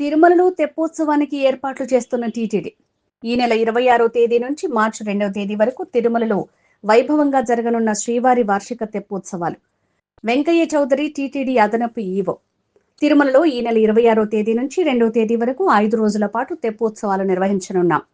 తిరుమలలో తెప్పోత్సవానికి ఏర్పాట్లు చేస్తున్న టీటీడీ ఈ నెల 26వ తేదీ నుంచి మార్చి 2వ తేదీ వరకు తిరుమలలో వైభవంగా జరగనున్న శ్రీవారి వార్షిక తెప్పోత్సవాలు. వెంకయ్య చౌదరి టీటీడీ అదనపు ఈవో. తిరుమలలో ఈ నెల 26వ తేదీ నుంచి 2వ తేదీ వరకు 5 రోజుల పాటు తెప్పోత్సవాలు నిర్వహించనున్నాం.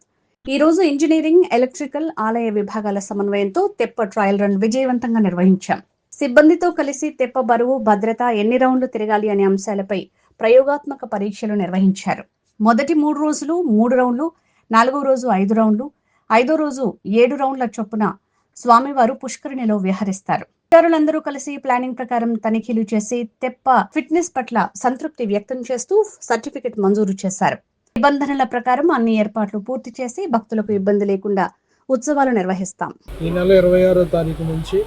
ఈ రోజు ఇంజనీరింగ్, ఎలక్ట్రికల్, ఆలయ విభాగాల సమన్వయంతో తెప్ప ట్రయల్ రన్ విజయవంతంగా నిర్వహించాం. సిబ్బందితో కలిసి తెప్ప బరువు, భద్రత, ఎన్ని రౌండ్లు తిరగాలి అనే అంశాలపై ప్రయోగాత్మక పరీక్షలు నిర్వహించారు. మొదటి 3 రోజులు 3 రౌండ్లు, 4వ రోజు 5 రౌండ్లు, 5వ రోజు 7 రౌండ్ల చొప్పున స్వామివారు పుష్కరిణిలో విహరిస్తారు. అధికారులందరూ కలిసి ప్లానింగ్ ప్రకారం తనిఖీలు చేసి తెప్ప ఫిట్నెస్ పట్ల సంతృప్తి వ్యక్తం చేస్తూ సర్టిఫికెట్ మంజూరు చేశారు. నిబంధనల ప్రకారం అన్ని ఏర్పాట్లు పూర్తి చేసి భక్తులకు ఇబ్బంది లేకుండా ఉత్సవాలు నిర్వహిస్తాం. ఈ నెల 26వ తారీఖు నుంచి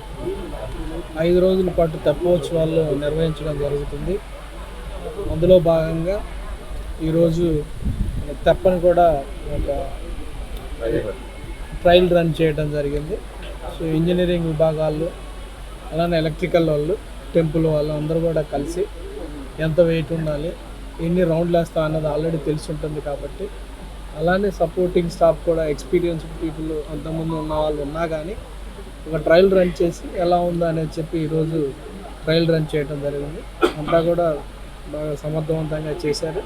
5 రోజుల పాటు తెప్పోత్సవాలు నిర్వహించడం జరుగుతుంది. అందులో భాగంగా ఈరోజు తెప్పని కూడా ఒక ట్రయల్ రన్ చేయడం జరిగింది. సో ఇంజనీరింగ్ విభాగాలు, అలానే ఎలక్ట్రికల్ వాళ్ళు, టెంపుల్ వాళ్ళు అందరూ కూడా కలిసి ఎంత వెయిట్ ఉండాలి, ఎన్ని రౌండ్లు వేస్తా అన్నది ఆల్రెడీ తెలిసి ఉంటుంది కాబట్టి, అలానే సపోర్టింగ్ స్టాఫ్ కూడా ఎక్స్పీరియన్స్డ్ పీపుల్ అంతకుముందు ఉన్న వాళ్ళు ఉన్నా కానీ ఒక ట్రయల్ రన్ చేసి ఎలా ఉందా అనేది చెప్పి ఈరోజు ట్రయల్ రన్ చేయడం జరిగింది. అంతా కూడా బాగా సమర్థవంతంగా చేశారు.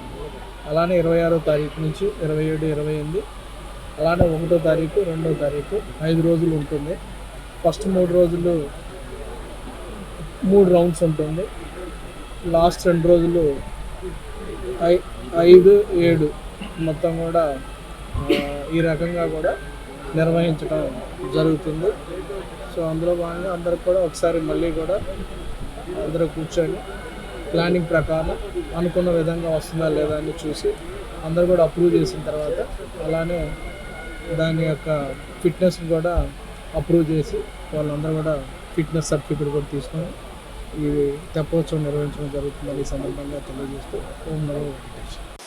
అలానే 26వ తారీఖు నుంచి 27, 28, అలానే 1వ తారీఖు, 2వ తారీఖు 5 రోజులు ఉంటుంది. ఫస్ట్ 3 రోజులు 3 రౌండ్స్ ఉంటుంది. లాస్ట్ 2 రోజులు 5, 7 మొత్తం కూడా ఈ రకంగా కూడా నిర్వహించడం జరుగుతుంది. సో అందులో భాగంగా అందరికి కూడా ఒకసారి మళ్ళీ కూడా అందరూ కూర్చొని ప్లానింగ్ ప్రకారం అనుకున్న విధంగా వస్తుందా లేదా అని చూసి అందరూ కూడా అప్రూవ్ చేసిన తర్వాత, అలానే దాని యొక్క ఫిట్నెస్ కూడా అప్రూవ్ చేసి వాళ్ళందరూ కూడా ఫిట్నెస్ సర్టిఫికేట్ కూడా తీసుకొని ఈ తెప్పోత్సవం నిర్వహించడం జరుగుతుందని ఈ సందర్భంగా తెలియజేస్తూ ఓం నమో వెంకటేశ్వరాయ.